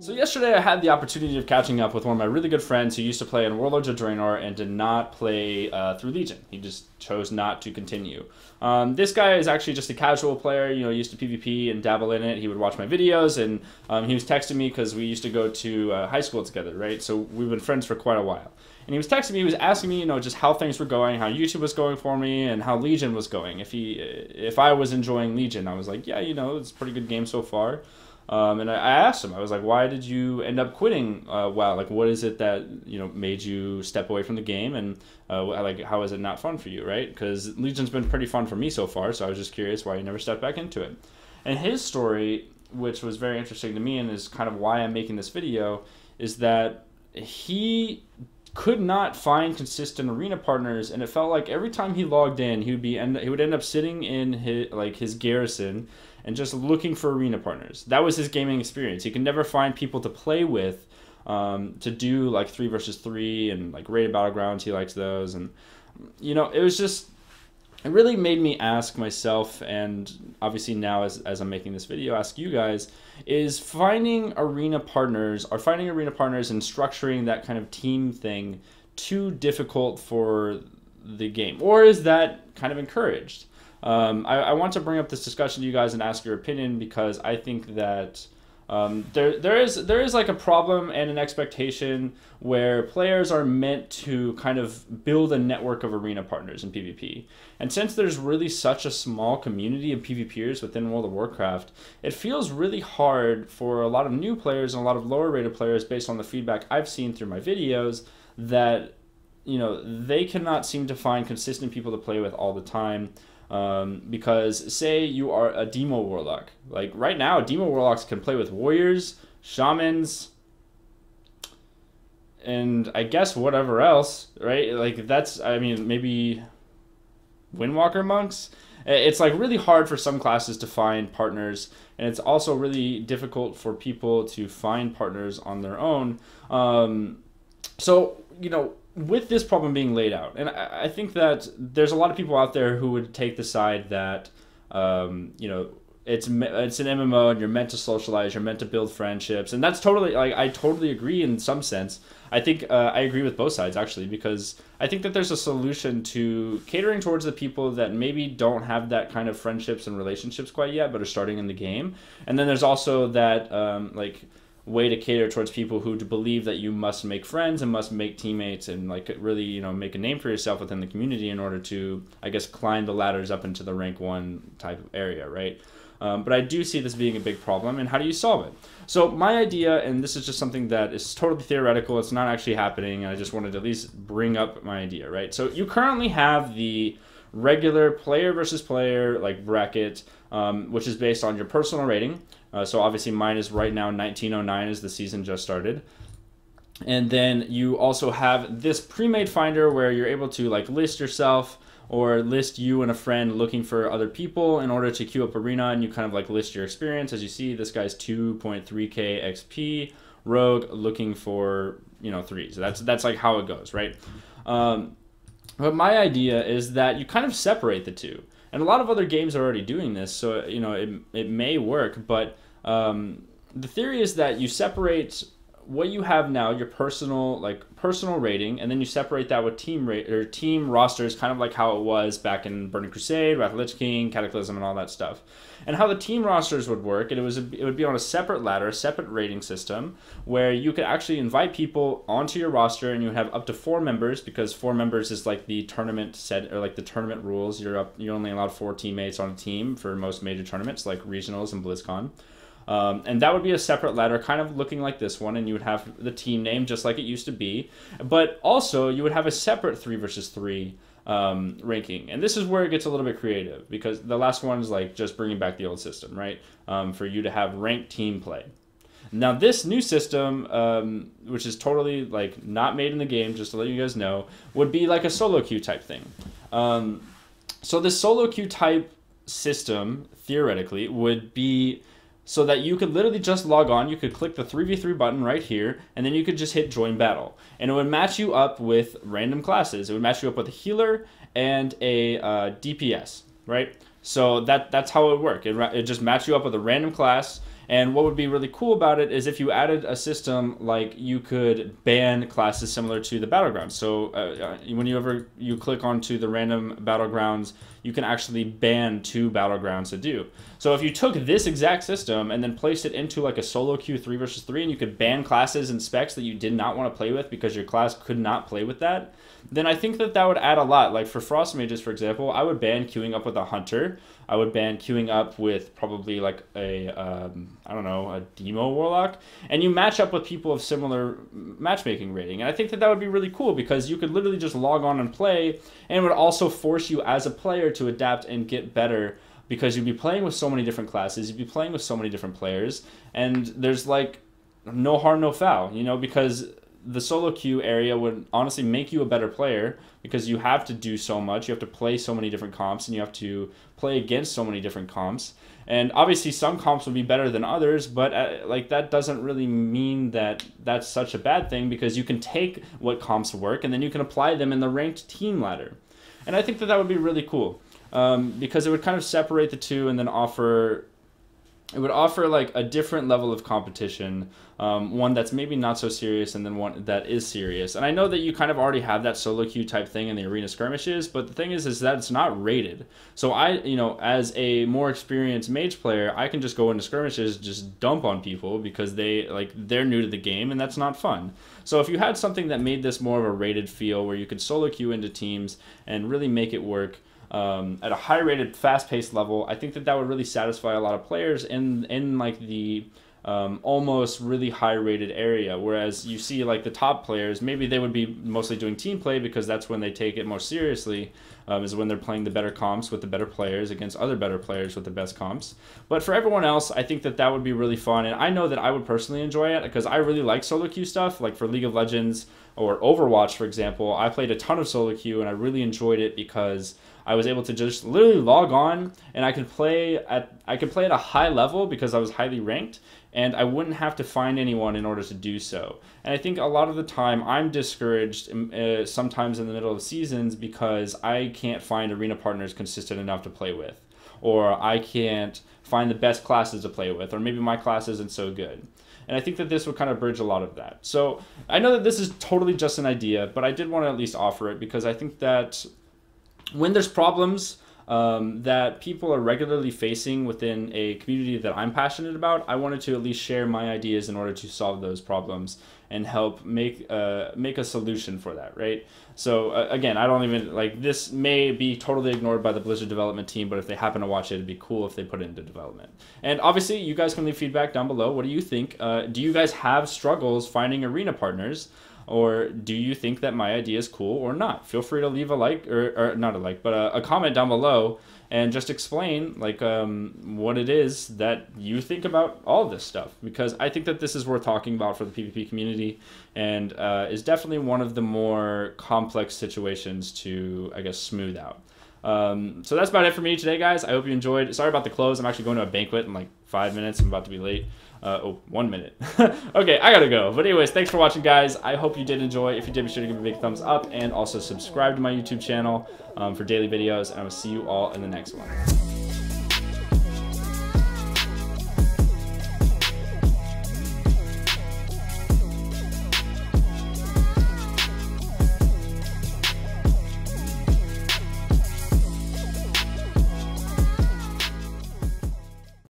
So yesterday I had the opportunity of catching up with one of my really good friends who used to play in Warlords of Draenor and did not play through Legion. He just chose not to continue. This guy is actually just a casual player, you know, used to PvP and dabble in it. He would watch my videos, and he was texting me because we used to go to high school together, right? So we've been friends for quite a while. And he was texting me, he was asking me, you know, just how things were going, how YouTube was going for me, and how Legion was going. If I was enjoying Legion, I was like, yeah, you know, it's a pretty good game so far. And I asked him, I was like, why did you end up quitting WoW? Like, what is it that, you know, made you step away from the game? And, like, how is it not fun for you, right? Because Legion's been pretty fun for me so far, so I was just curious why you never stepped back into it. And his story, which was very interesting to me and is kind of why I'm making this video, is that he could not find consistent arena partners, and it felt like every time he logged in, he would end up sitting in his garrison and just looking for arena partners. That was his gaming experience. He could never find people to play with, to do like 3 versus 3 and like rated battlegrounds. He likes those, and you know, it really made me ask myself, and obviously now as I'm making this video, ask you guys, is finding arena partners and structuring that kind of team thing too difficult for the game? Or is that kind of encouraged? I want to bring up this discussion to you guys and ask your opinion, because I think that there is like a problem and an expectation where players are meant to kind of build a network of arena partners in PvP. And since there's really such a small community of PvPers within World of Warcraft, it feels really hard for a lot of new players and a lot of lower rated players, based on the feedback I've seen through my videos, that, you know, they cannot seem to find consistent people to play with all the time. Because say you are a Demo Warlock. Like right now, Demo Warlocks can play with Warriors, Shamans, and I guess whatever else, right? Like that's, I mean, maybe Windwalker Monks. It's like really hard for some classes to find partners, and it's also really difficult for people to find partners on their own. So, you know, with this problem being laid out, and I think that there's a lot of people out there who would take the side that, you know, it's an MMO and you're meant to socialize, you're meant to build friendships, and that's totally, like, I totally agree in some sense. I think I agree with both sides, actually, because I think that there's a solution to catering towards the people that maybe don't have that kind of friendships and relationships quite yet, but are starting in the game. And then there's also that, like, way to cater towards people who believe that you must make friends and must make teammates and like really, you know, make a name for yourself within the community in order to, I guess, climb the ladders up into the rank 1 type of area, right? But I do see this being a big problem, and how do you solve it? So my idea, and this is just something that is totally theoretical, it's not actually happening, and I just wanted to at least bring up my idea, right? So you currently have the regular player versus player like bracket, which is based on your personal rating. So obviously mine is right now 1909 as the season just started. And then you also have this pre-made finder where you're able to like list yourself or list you and a friend looking for other people in order to queue up arena, and you kind of like list your experience. As you see, this guy's 2.3k XP, rogue, looking for, you know, 3. So that's like how it goes, right? But my idea is that you kind of separate the two. And a lot of other games are already doing this, so, you know, it may work, but the theory is that you separate what you have now, your personal rating, and then you separate that with team rosters, kind of like how it was back in Burning Crusade, Wrath of Lich King, Cataclysm, and all that stuff. And how the team rosters would work, it would be on a separate ladder, a separate rating system, where you could actually invite people onto your roster, and you would have up to 4 members, because 4 members is like the tournament set, or like the tournament rules. You're only allowed 4 teammates on a team for most major tournaments, like regionals and BlizzCon. And that would be a separate ladder, kind of looking like this one, and you would have the team name just like it used to be. But also, you would have a separate 3 versus 3 ranking. And this is where it gets a little bit creative, because the last one is like just bringing back the old system, right? For you to have ranked team play. Now, this new system, which is totally like not made in the game, just to let you guys know, would be like a solo queue type thing. So this solo queue type system, theoretically, would be so that you could literally just log on. You could click the 3v3 button right here, and then you could just hit join battle. And it would match you up with random classes. It would match you up with a healer and a DPS, right? So that's how it would work. It just match you up with a random class, And what would be really cool about it is if you added a system like you could ban classes similar to the battlegrounds. So whenever you click onto the random battlegrounds, you can actually ban 2 battlegrounds to do. So if you took this exact system and then placed it into like a solo queue 3 versus 3, and you could ban classes and specs that you did not want to play with because your class could not play with that, then I think that that would add a lot. Like for Frost Mages, for example, I would ban queuing up with a Hunter. I would ban queuing up with probably like a, I don't know, a Demo Warlock. And you match up with people of similar matchmaking rating. And I think that that would be really cool because you could literally just log on and play, and it would also force you as a player to adapt and get better because you'd be playing with so many different classes, you'd be playing with so many different players, and there's like no harm, no foul, you know, because the solo queue area would honestly make you a better player because you have to do so much. You have to play so many different comps, and you have to play against so many different comps. And obviously some comps would be better than others, but like that doesn't really mean that that's such a bad thing, because you can take what comps work and then you can apply them in the ranked team ladder. And I think that that would be really cool because it would kind of separate the two and then offer... It would offer like a different level of competition, one that's maybe not so serious and then one that is serious. And I know that you kind of already have that solo queue type thing in the arena skirmishes, but the thing is that it's not rated. So I, you know, as a more experienced mage player, I can just go into skirmishes, just dump on people because they're new to the game, and that's not fun. So if you had something that made this more of a rated feel where you could solo queue into teams and really make it work, at a high rated, fast paced level, I think that that would really satisfy a lot of players in like the almost really high rated area. Whereas you see like the top players, maybe they would be mostly doing team play because that's when they take it more seriously, is when they're playing the better comps with the better players against other better players with the best comps. But for everyone else, I think that that would be really fun, and I know that I would personally enjoy it because I really like solo queue stuff. Like for League of Legends or Overwatch, for example, I played a ton of solo queue and I really enjoyed it because I was able to just literally log on and I could play at a high level because I was highly ranked, and I wouldn't have to find anyone in order to do so. And I think a lot of the time I'm discouraged sometimes in the middle of seasons because I can't find arena partners consistent enough to play with, or I can't find the best classes to play with, or maybe my class isn't so good. And I think that this would kind of bridge a lot of that. So I know that this is totally just an idea, but I did want to at least offer it because I think that when there's problems that people are regularly facing within a community that I'm passionate about, I wanted to at least share my ideas in order to solve those problems and help make a solution for that, right? So again, I don't even, like, this may be totally ignored by the Blizzard development team, but if they happen to watch it, it'd be cool if they put it into development. And obviously, you guys can leave feedback down below. What do you think? Do you guys have struggles finding arena partners? Or do you think that my idea is cool or not? Feel free to leave a like, or not a like, but a comment down below and just explain like what it is that you think about all of this stuff, because I think that this is worth talking about for the PvP community, and is definitely one of the more complex situations to, I guess, smooth out. So that's about it for me today, guys. I hope you enjoyed. Sorry about the close. I'm actually going to a banquet in like 5 minutes. I'm about to be late. 1 minute. Okay, I gotta go. But anyways, thanks for watching, guys. I hope you did enjoy. If you did, be sure to give a big thumbs up and also subscribe to my YouTube channel for daily videos, and I will see you all in the next one.